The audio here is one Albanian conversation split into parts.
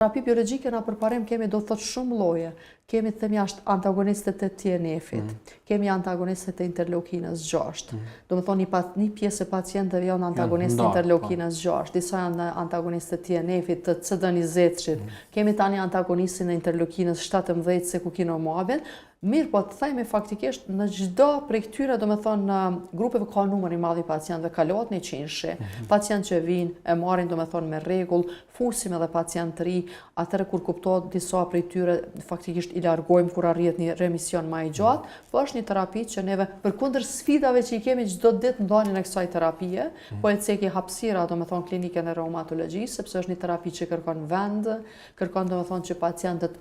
Terapi biologjike na përparim kemi do të thotë shumë lloje. Kemi themi jashtë antagonistët e TNF-it, kemi antagonistët e interleukinës 6. Domethënë një pjesë e pacientëve janë antagonistë interleukinës 6, disa janë antagonistë të TNF-it, të CD20-shit. Kemi tani antagonistin e interleukinës 17 secukinumabin. Mirë, po të thajme faktikisht në çdo prej këtyre, domethënë grupeve ka numër i madh i pacientëve, kalohet 100-shi. Pacientë që vinë e marrin domethënë me rregull, fusim edhe pacient të ri, atëherë kur kuptohet disa prej tyre faktikisht i largojmë kur arrihet një remision më i gjatë, po është një terapi që neve përkundër sfidave që i kemi çdo ditë ndarjen e kësaj terapie, po e ceki hapësira domethënë klinikën e reumatologjisë, sepse është një terapi që kërkon vend, kërkon domethënë që pacientët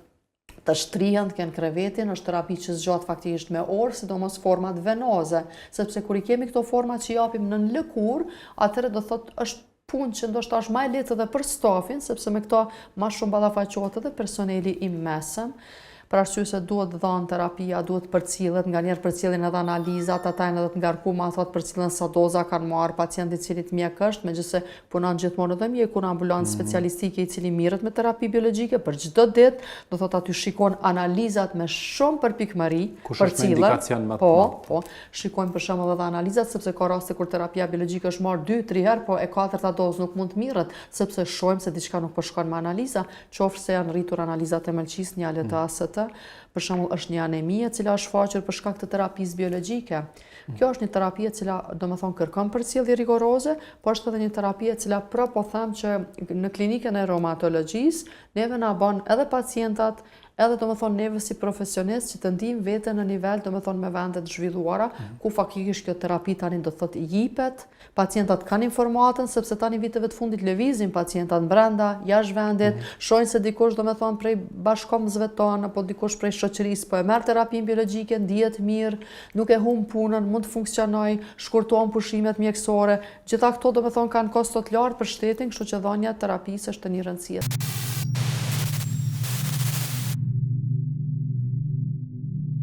të shtrihen, të kenë krevetin, është terapi që zgjat faktikisht me orë, sidomos format venoze, sepse kur i kemi këto format që japim në lëkurë, atëherë do thotë është punë që ndoshta është më e lehtë edhe për stafin, sepse me këto më shumë ballafaqohet edhe personeli i mesëm. Për arsye se duhet dhënë terapia, duhet përcillet, nganjëherë përcjellin edhe analizat, ata janë edhe të ngarkuar, thotë përcillen sa doza kanë marrë pacienti i cili mjek është, megjithëse punon gjithmonë edhe mjeku në ambulancë specialistike i cili mirret me terapi biologjike për çdo ditë, do thotë aty shikon analizat me shumë përpikmëri, përcillet. Po, shikojmë për shembull edhe analizat sepse ka raste kur terapia biologjike është marrë 2-3 herë, po e katërta dozë nuk mund të mirret, sepse shohim se diçka nuk po shkon me analiza, qoftë se janë rritur analizat e mëlçisë, një ALT, për shembull është një anemi e cila është shfaqur për shkak të terapisë biologjike. Kjo është një terapi e cila domethënë kërkon përcjellje rigoroze, po është edhe një terapi e cila po them që në klinikën e reumatologjisë neve na bën edhe pacientat, edhe domethënë neve si profesionistë që të ndijmë veten në nivel domethënë me vende të zhvilluara, ku faktikisht kjo terapi tani do thotë jipet, pacientat kanë informatën sepse tani viteve të fundit lëvizin pacientat brenda, jashtë vendit, shohin se dikush domethënë prej bashkëkombësve tonë apo dikush prej shoqërisë po e merr terapinë biologjike, ndihet mirë, nuk e humb punën, mund të funksionojë, shkurtohen pushimet mjekësore. Gjitha këto domethënë kanë kosto të lartë për shtetin, kështu që dhënia e terapisë është e një rëndësie.